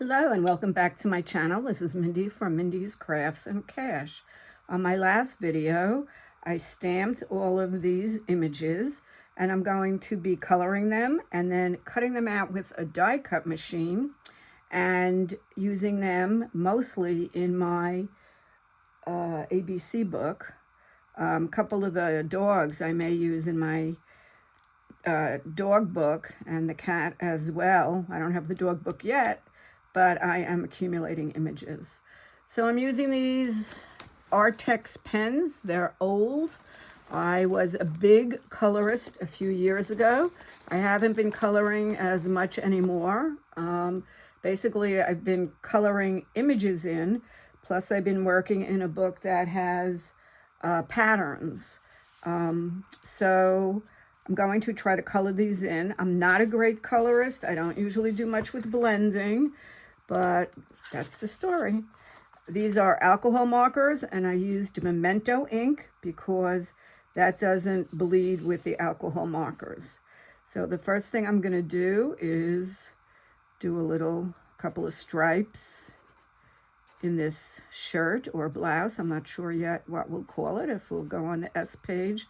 Hello and welcome back to my channel. This is Mindy from Mindy's Crafts and Cash. On my last video, I stamped all of these images and I'm going to be coloring them and then cutting them out with a die cut machine and using them mostly in my ABC book. A couple of the dogs I may use in my dog book and the cat as well. I don't have the dog book yet, but I am accumulating images. So I'm using these Artex pens. They're old. I was a big colorist a few years ago. I haven't been coloring as much anymore. Basically, I've been coloring images in, plus I've been working in a book that has patterns. So I'm going to try to color these in. I'm not a great colorist. I don't usually do much with blending, but that's the story. These are alcohol markers, and I used Memento ink because that doesn't bleed with the alcohol markers. So the first thing I'm going to do is do a couple of stripes in this shirt or blouse. I'm not sure yet what we'll call it, if we'll go on the S page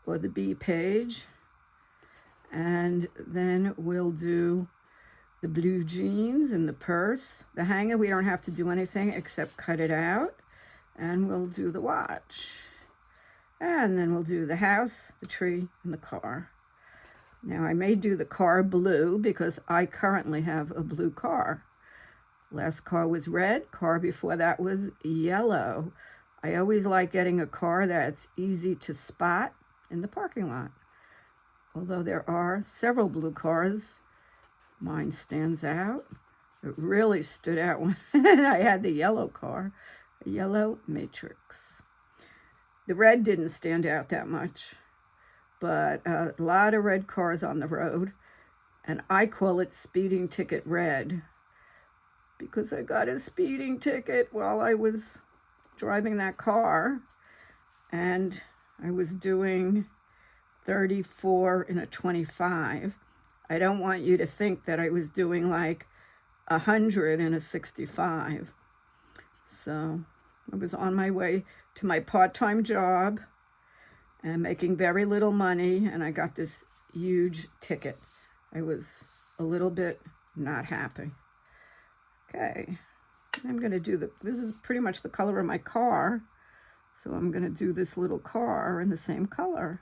or the B page. And then we'll do the blue jeans and the purse. The hanger, we don't have to do anything except cut it out. And we'll do the watch. And then we'll do the house, the tree, and the car. Now I may do the car blue because I currently have a blue car. Last car was red, car before that was yellow. I always like getting a car that's easy to spot in the parking lot. Although there are several blue cars, mine stands out. It really stood out when I had the yellow car, a yellow Matrix. The red didn't stand out that much, but a lot of red cars on the road, and I call it speeding ticket red because I got a speeding ticket while I was driving that car, and I was doing 34 in a 25. I don't want you to think that I was doing like 100 in a 65. So I was on my way to my part-time job and making very little money, and I got this huge ticket. I was a little bit not happy. Okay, I'm gonna do this is pretty much the color of my car. So I'm gonna do this little car in the same color.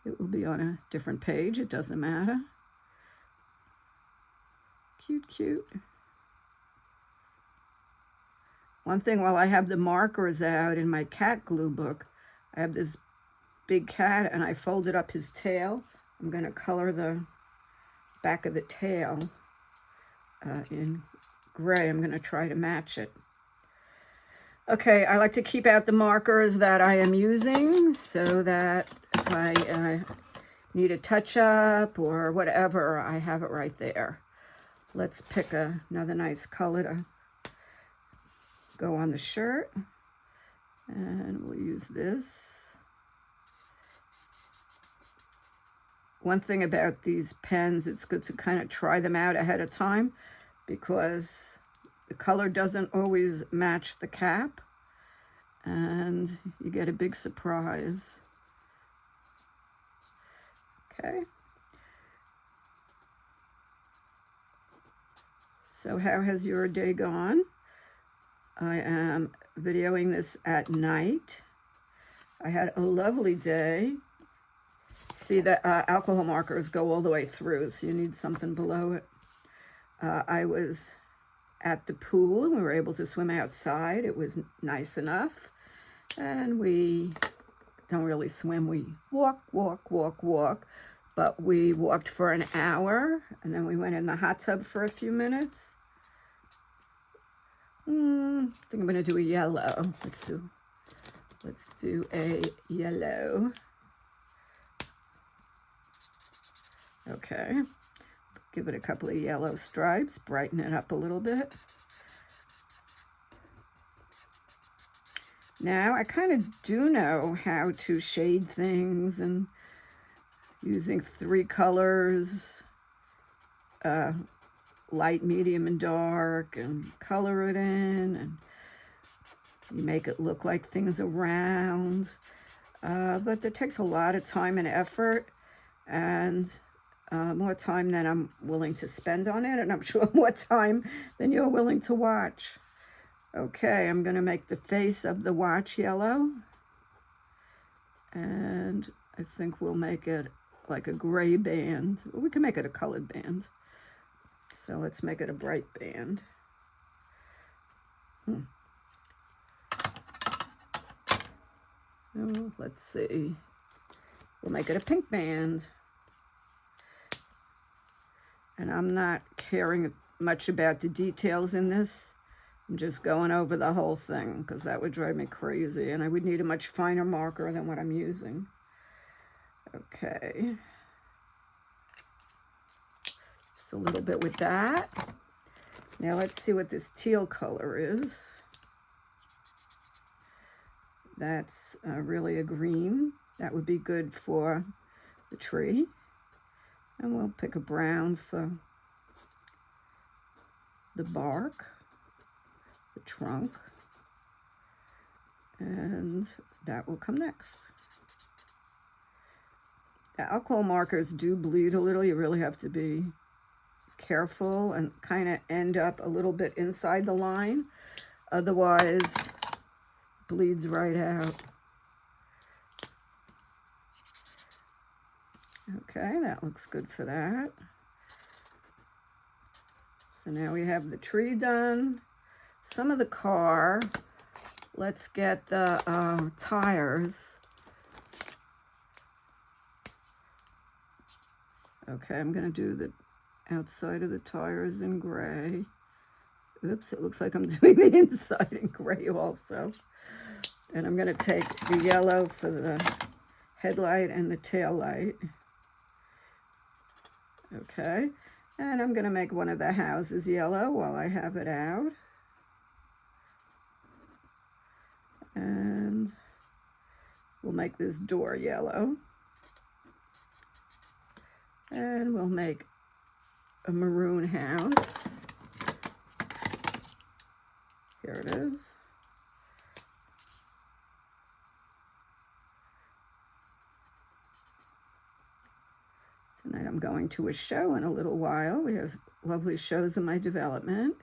It will be on a different page, it doesn't matter. Cute, cute. One thing, while I have the markers out in my cat glue book, I have this big cat and I folded up his tail. I'm gonna color the back of the tail in gray. I'm gonna try to match it. Okay, I like to keep out the markers that I am using so that if I need a touch-up or whatever, I have it right there. Let's pick another nice color to go on the shirt. And we'll use this. One thing about these pens, it's good to kind of try them out ahead of time because the color doesn't always match the cap and you get a big surprise. Okay. So how has your day gone? I am videoing this at night. I had a lovely day. See, the alcohol markers go all the way through, so you need something below it. I was at the pool and we were able to swim outside. It was nice enough. And we don't really swim. We walk. But we walked for an hour and then we went in the hot tub for a few minutes. I think I'm gonna do a yellow. Let's do a yellow. Okay, give it a couple of yellow stripes, brighten it up a little bit. Now I kind of do know how to shade things and using 3 colors light, medium, and dark, and color it in, and you make it look like things are round. But it takes a lot of time and effort, and more time than I'm willing to spend on it, and I'm sure more time than you're willing to watch. Okay, I'm going to make the face of the watch yellow, and I think we'll make it like a gray band. We can make it a colored band. So let's make it a bright band. Oh, let's see. We'll make it a pink band. And I'm not caring much about the details in this. I'm just going over the whole thing because that would drive me crazy, and I would need a much finer marker than what I'm using. Okay. Just a little bit with that. Now let's see what this teal color is. That's really a green. That would be good for the tree. And we'll pick a brown for the bark, the trunk, and that will come next. The alcohol markers do bleed a little. You really have to be careful and kind of end up a little bit inside the line. Otherwise, bleeds right out. Okay, that looks good for that. So now we have the tree done. Some of the car. Let's get the tires. Okay, I'm going to do the outside of the tires in gray. Oops, it looks like I'm doing the inside in gray also. And I'm going to take the yellow for the headlight and the tail light. Okay, and I'm going to make one of the houses yellow while I have it out. And we'll make this door yellow. And we'll make a maroon house. Here it is. Tonight I'm going to a show in a little while. We have lovely shows in my development.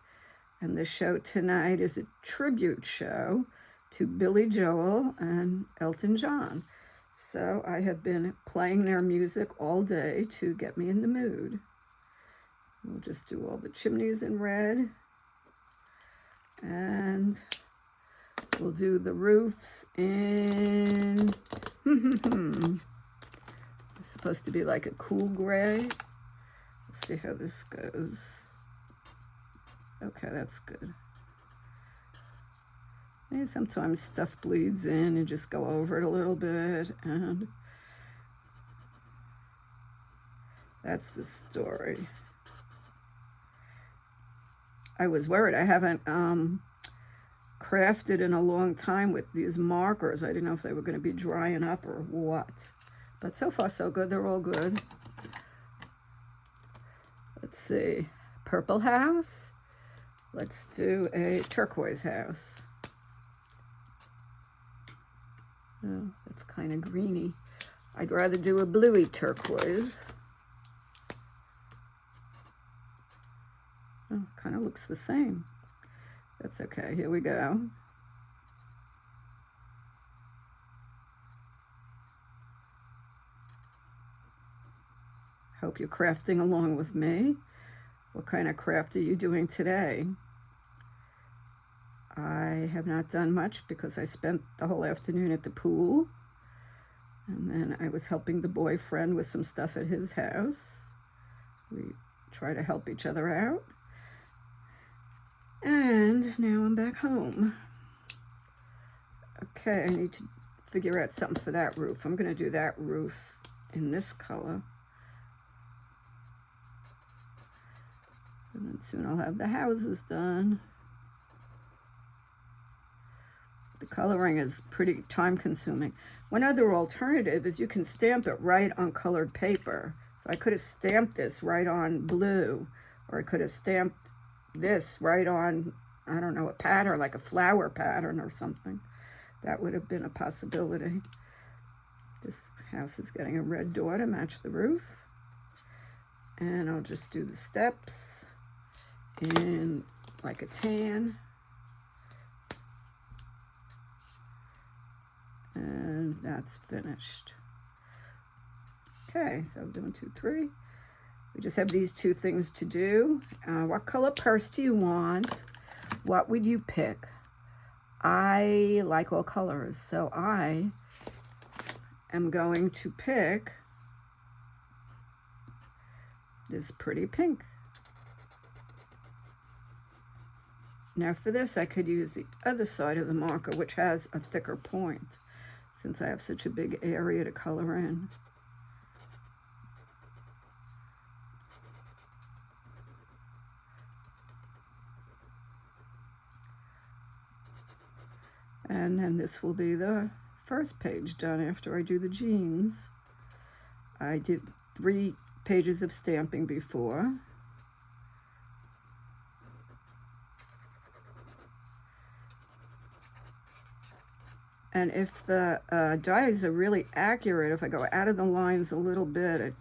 And the show tonight is a tribute show to Billy Joel and Elton John. So I have been playing their music all day to get me in the mood. We'll just do all the chimneys in red. And we'll do the roofs in... It's supposed to be like a cool gray. Let's see how this goes. Okay, that's good. And sometimes stuff bleeds in and just go over it a little bit, and that's the story. I was worried. I haven't crafted in a long time with these markers. I didn't know if they were going to be drying up or what. But so far, so good. They're all good. Let's see. Purple house. Let's do a turquoise house. Oh, that's kind of greeny. I'd rather do a bluey turquoise. Oh, kind of looks the same. That's okay. Here we go. Hope you're crafting along with me. What kind of craft are you doing today? I have not done much because I spent the whole afternoon at the pool. And then I was helping the boyfriend with some stuff at his house. We try to help each other out. And now I'm back home. Okay, I need to figure out something for that roof. I'm going to do that roof in this color. And then soon I'll have the houses done. The coloring is pretty time consuming. One other alternative is you can stamp it right on colored paper. So I could have stamped this right on blue, Or I could have stamped this right on, I don't know, a pattern, like a flower pattern or something. That would have been a possibility. This house is getting a red door to match the roof. And I'll just do the steps in like a tan. And that's finished. Okay, so I'm doing 2, 3. We just have these 2 things to do. What color purse do you want? What would you pick? I like all colors, so I am going to pick this pretty pink. Now for this, I could use the other side of the marker, which has a thicker point, since I have such a big area to color in. And then this will be the first page done after I do the jeans. I did 3 pages of stamping before. And if the dies are really accurate, if I go out of the lines a little bit, it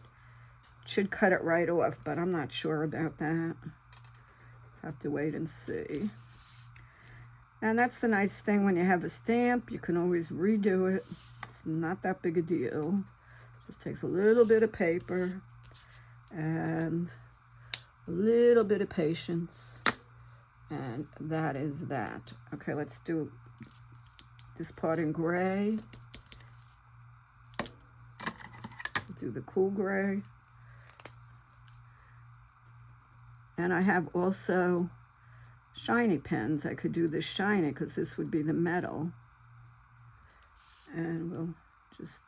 should cut it right off, but I'm not sure about that. Have to wait and see. And that's the nice thing when you have a stamp, you can always redo it. It's not that big a deal. Just takes a little bit of paper and a little bit of patience. And that is that. Okay, let's do this part in gray. Do the cool gray. And I have also shiny pens. I could do this shiny because this would be the metal. And we'll just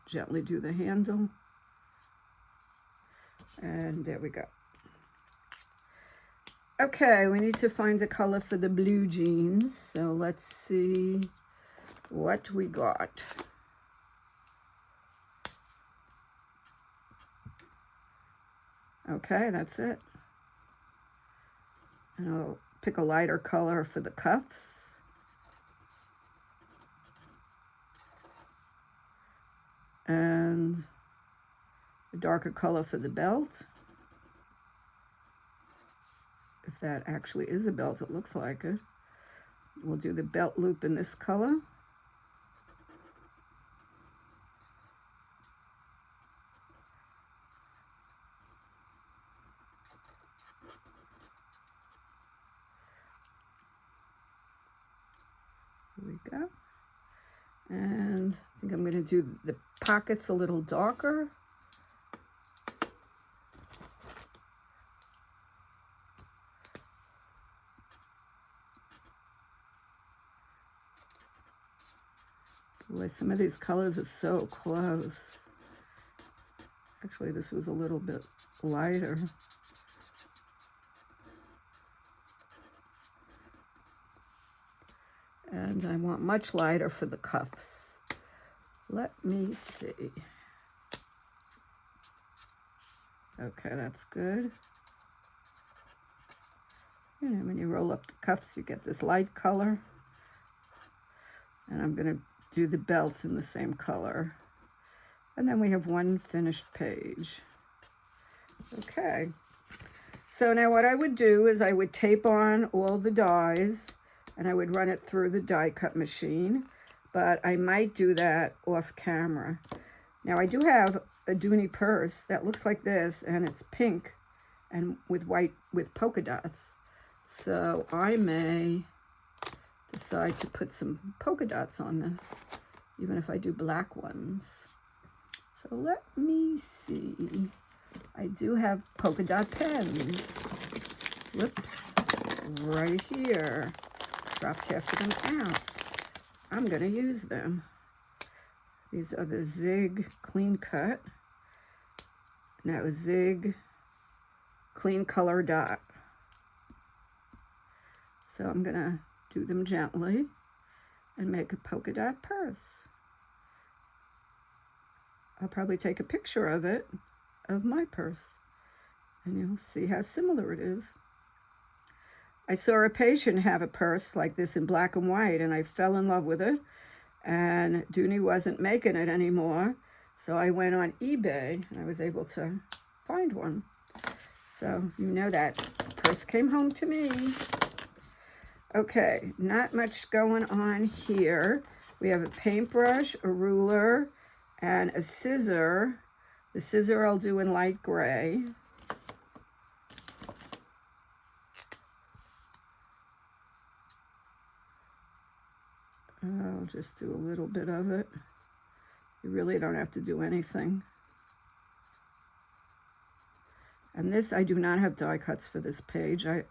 gently do the handle. And there we go. Okay, we need to find the color for the blue jeans. So let's see what we got. Okay, that's it. And I'll pick a lighter color for the cuffs. And a darker color for the belt. If that actually is a belt, it looks like it. We'll do the belt loop in this color. Here we go. And I think I'm going to do the pockets a little darker. Boy, some of these colors are so close. Actually, this was a little bit lighter. And I want much lighter for the cuffs. Let me see. Okay, that's good. You know, when you roll up the cuffs, you get this light color. And I'm going to do the belt in the same color. And then we have one finished page. Okay. So now what I would do is I would tape on all the dies and I would run it through the die cut machine, but I might do that off camera. Now I do have a Dooney purse that looks like this, and it's pink and with white, with polka dots. So I may decide to put some polka dots on this, even if I do black ones. So let me see. I do have polka dot pens. Whoops, right here. Dropped half of them out. I'm going to use them. These are the Zig Clean Cut. Now Zig Clean Color Dot. So I'm going to do them gently and make a polka dot purse. I'll probably take a picture of it, of my purse, and you'll see how similar it is. I saw a patient have a purse like this in black and white, and I fell in love with it, and Dooney wasn't making it anymore, so I went on eBay, and I was able to find one. So you know that purse came home to me. Okay, not much going on here. We have a paintbrush, a ruler, and a scissor. The scissor I'll do in light gray. I'll just do a little bit of it. You really don't have to do anything. And this, I do not have die cuts for this page. I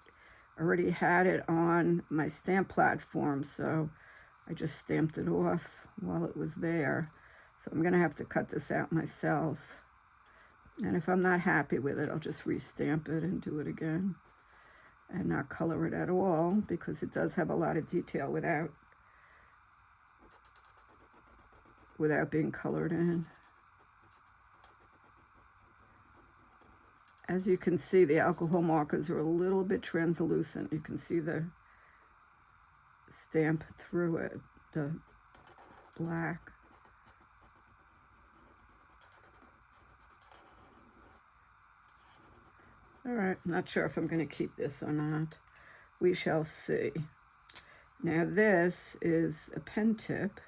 already had it on my stamp platform, so I just stamped it off while it was there. So I'm gonna have to cut this out myself. And if I'm not happy with it, I'll just restamp it and do it again and not color it at all, because it does have a lot of detail without being colored in. As you can see, the alcohol markers are a little bit translucent. You can see the stamp through it, the black. All right, not sure if I'm going to keep this or not. We shall see. Now this is a pen tip.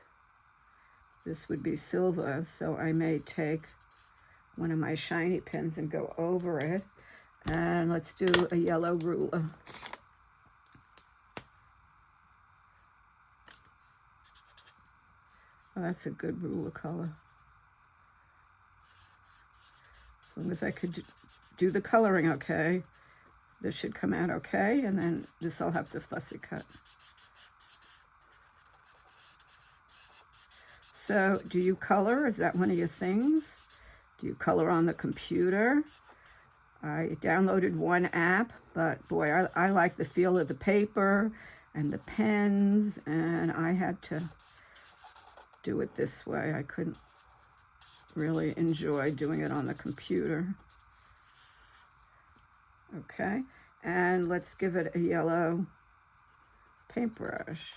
This would be silver, so I may take one of my shiny pens and go over it. And let's do a yellow ruler. Oh, that's a good ruler color. As long as I could do the coloring okay, this should come out okay, and then this I'll have to fussy cut. So, do you color? Is that one of your things? Do you color on the computer? I downloaded one app, but boy, I like the feel of the paper and the pens, and I had to do it this way. I couldn't really enjoy doing it on the computer. Okay, and let's give it a yellow paintbrush.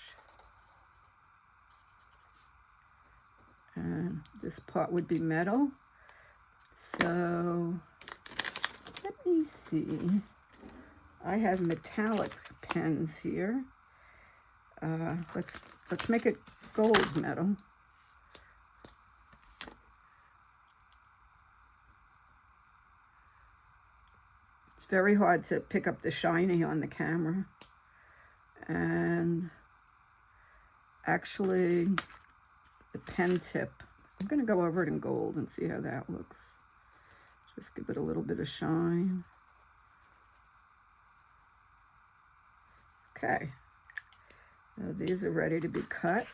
And this part would be metal. So let me see. I have metallic pens here. Let's make it gold metal. It's very hard to pick up the shiny on the camera. And actually, the pen tip, I'm going to go over it in gold and see how that looks. Just give it a little bit of shine. Okay. Now these are ready to be cut.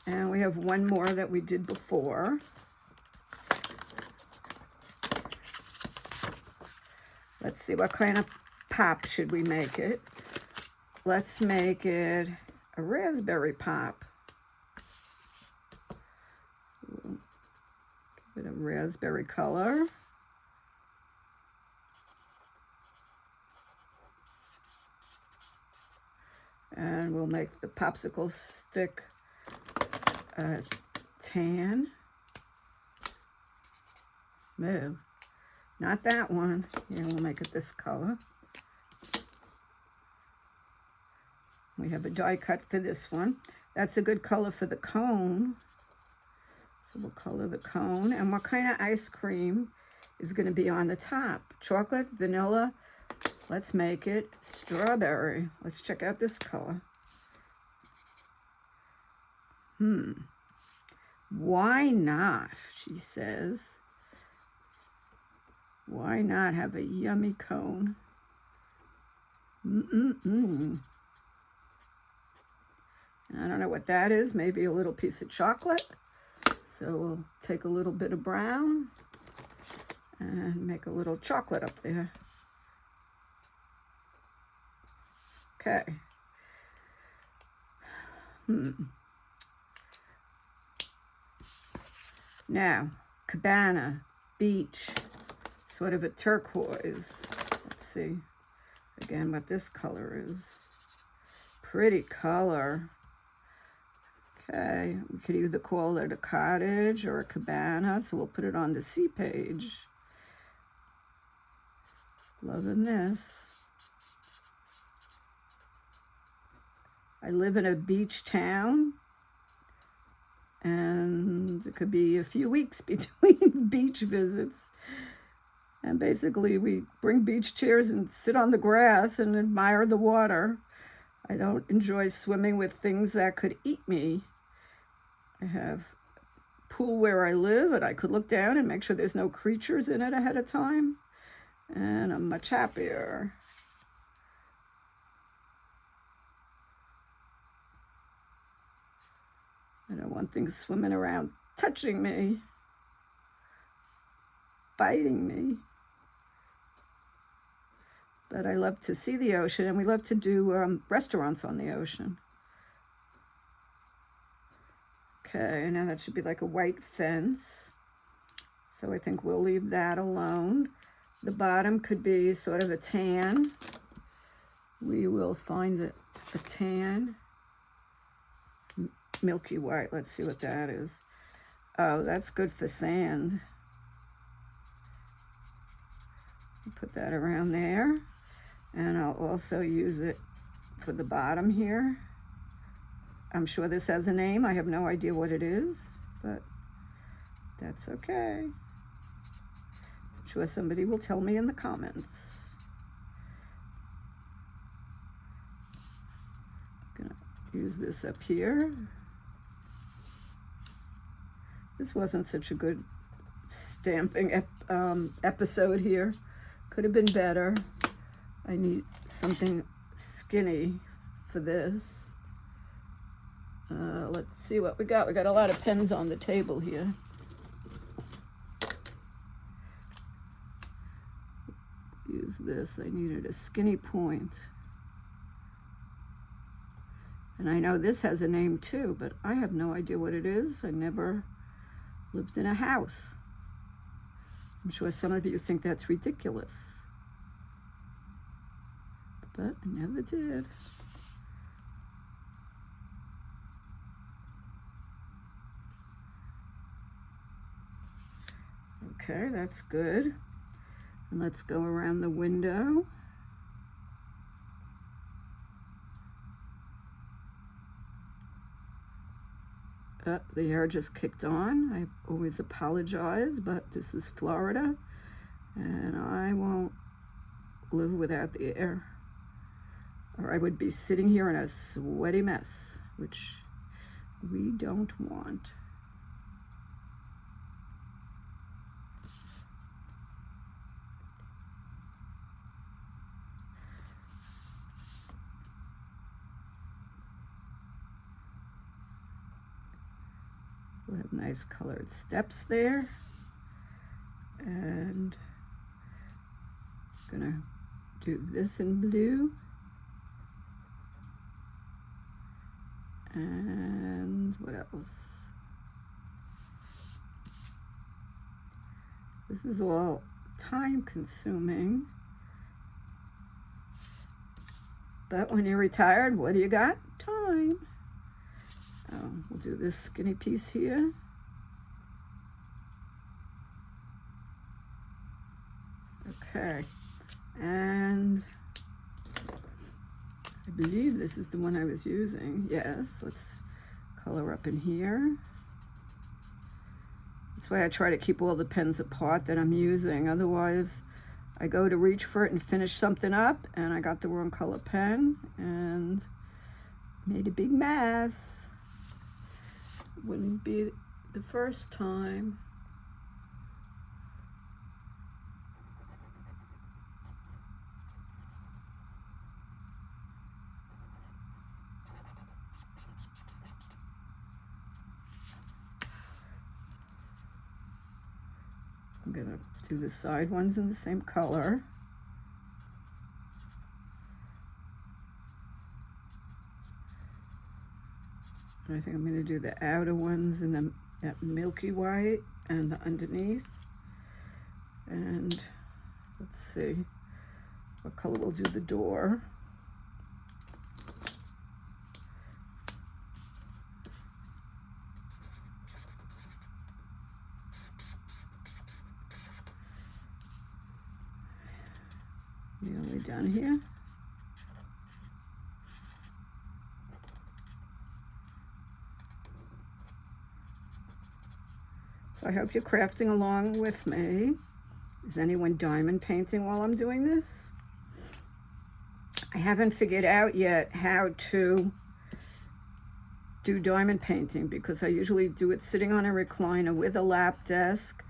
And we have one more that we did before. Let's see, what kind of pop should we make it? Let's make it a raspberry pop. Give it a raspberry color. And we'll make the popsicle stick tan. No, not that one. Yeah, we'll make it this color. We have a die cut for this one. That's a good color for the cone. So we'll color the cone. And what kind of ice cream is going to be on the top? Chocolate, vanilla. Let's make it strawberry. Let's check out this color. Why not, she says. Why not have a yummy cone? I don't know what that is. Maybe a little piece of chocolate. So we'll take a little bit of brown and make a little chocolate up there. Okay. Now, cabana, beach, sort of a turquoise. Let's see again what this color is. Pretty color. Okay, we could either call it a cottage or a cabana, so we'll put it on the C page. Loving this. I live in a beach town, and it could be a few weeks between beach visits. And basically, we bring beach chairs and sit on the grass and admire the water. I don't enjoy swimming with things that could eat me. I have a pool where I live, and I could look down and make sure there's no creatures in it ahead of time. And I'm much happier. I don't want things swimming around, touching me, biting me. But I love to see the ocean, and we love to do restaurants on the ocean. Okay, now that should be like a white fence. So I think we'll leave that alone. The bottom could be sort of a tan. We will find a tan. Milky white, let's see what that is. Oh, that's good for sand. Put that around there. And I'll also use it for the bottom here. I'm sure this has a name. I have no idea what it is, but that's okay. I'm sure somebody will tell me in the comments. I'm gonna use this up here. This wasn't such a good stamping episode here. Could have been better. I need something skinny for this. Let's see what we got. We got a lot of pens on the table here. Use this. I needed a skinny point. And I know this has a name too, but I have no idea what it is. I never lived in a house. I'm sure some of you think that's ridiculous, but I never did. Okay, that's good. And let's go around the window. The air just kicked on. I always apologize, but this is Florida, and I won't live without the air, or I would be sitting here in a sweaty mess, which we don't want. We'll have nice colored steps there. And I'm gonna do this in blue. And what else? This is all time consuming. But when you're retired, what do you got? Time. We'll do this skinny piece here. Okay, and I believe this is the one I was using. Yes, let's color up in here. That's why I try to keep all the pens apart that I'm using. Otherwise, I go to reach for it and finish something up, and I got the wrong color pen and made a big mess. Wouldn't be the first time. I'm gonna do the side ones in the same color. I think I'm going to do the outer ones in that milky white and the underneath. And Let's see what color will do the door. Nearly done here. So I hope you're crafting along with me. Is anyone diamond painting while I'm doing this? I haven't figured out yet how to do diamond painting because I usually do it sitting on a recliner with a lap desk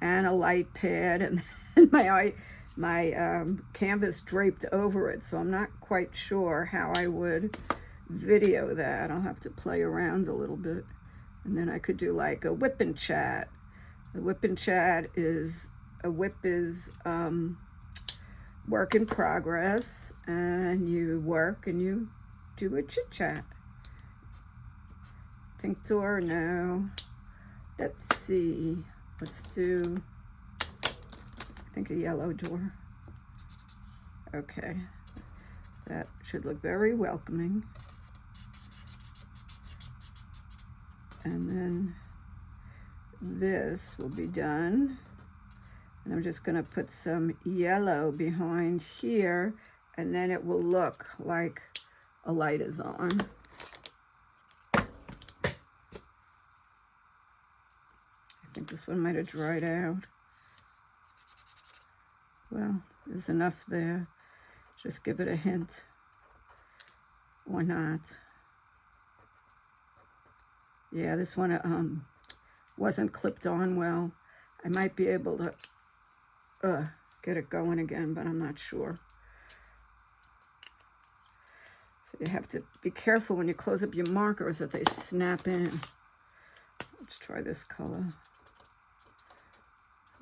and a light pad and my canvas draped over it. So I'm not quite sure how I would video that. I'll have to play around a little bit. And then I could do like a whip and chat. The whip and chat is, a whip is work in progress, and you work and you do a chit chat. Pink door, no. Let's see, let's do, I think a yellow door. Okay, that should look very welcoming. And then this will be done. And I'm just going to put some yellow behind here, and then it will look like a light is on. I think this one might have dried out. Well, there's enough there. Just give it a hint or not. Yeah, this one wasn't clipped on well. I might be able to get it going again, but I'm not sure. So you have to be careful when you close up your markers that they snap in. Let's try this color.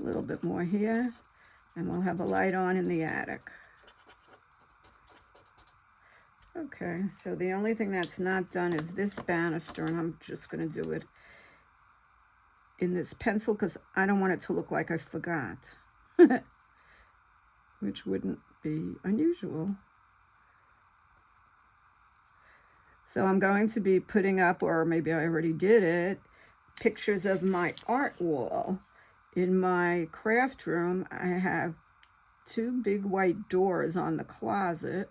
A little bit more here, and we'll have a light on in the attic. Okay, so the only thing that's not done is this banister, and I'm just going to do it in this pencil because I don't want it to look like I forgot, which wouldn't be unusual. So I'm going to be putting up, or maybe I already did it, pictures of my art wall. In my craft room, I have 2 big white doors on the closet,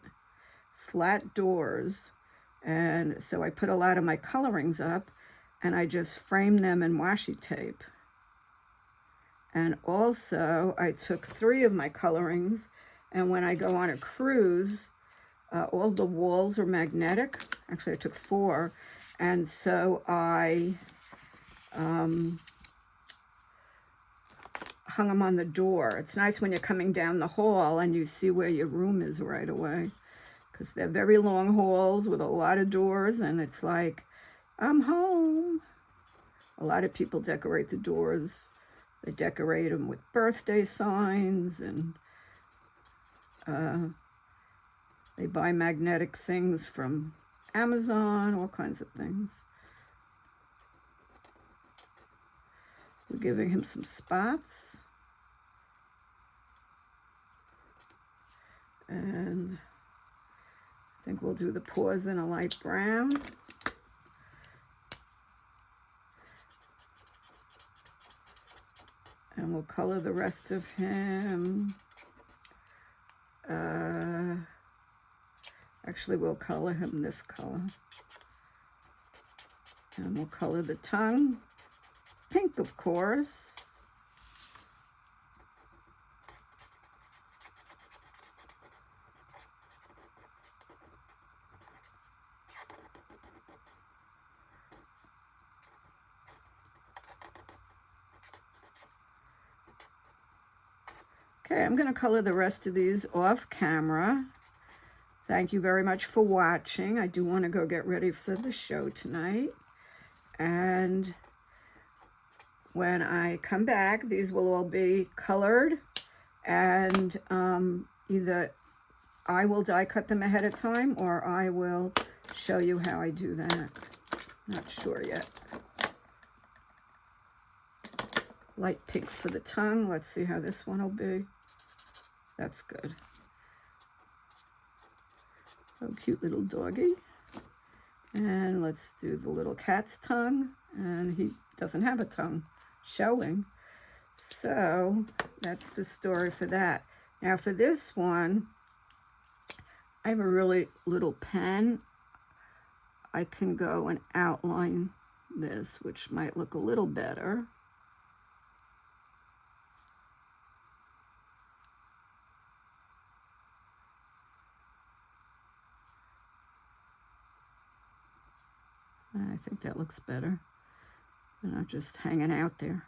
flat doors, and so I put a lot of my colorings up, and I just frame them in washi tape. And also, I took 3 of my colorings, and when I go on a cruise, all the walls are magnetic. Actually, I took 4, and so I hung them on the door. It's nice when you're coming down the hall and you see where your room is right away, because they're very long halls with a lot of doors, and it's like, I'm home. A lot of people decorate the doors. They decorate them with birthday signs, and they buy magnetic things from Amazon, all kinds of things. We're giving him some spots. And I think we'll do the paws in a light brown. And we'll color the rest of him. Actually, we'll color him this color. And we'll color the tongue pink, of course. Okay, I'm going to color the rest of these off camera. Thank you very much for watching. I do want to go get ready for the show tonight. And when I come back, these will all be colored, and either I will die cut them ahead of time, or I will show you how I do that. Not sure yet. Light pink for the tongue. Let's see how this one will be. That's good. Oh, cute little doggy. And let's do the little cat's tongue. And he doesn't have a tongue showing. So that's the story for that. Now for this one, I have a really little pen. I can go and outline this, which might look a little better. I think that looks better. They're not just hanging out there.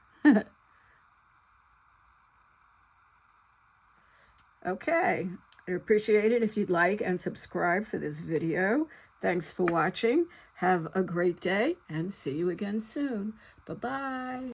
Okay, I'd appreciate it if you'd like and subscribe for this video. Thanks for watching. Have a great day and see you again soon. Bye-bye.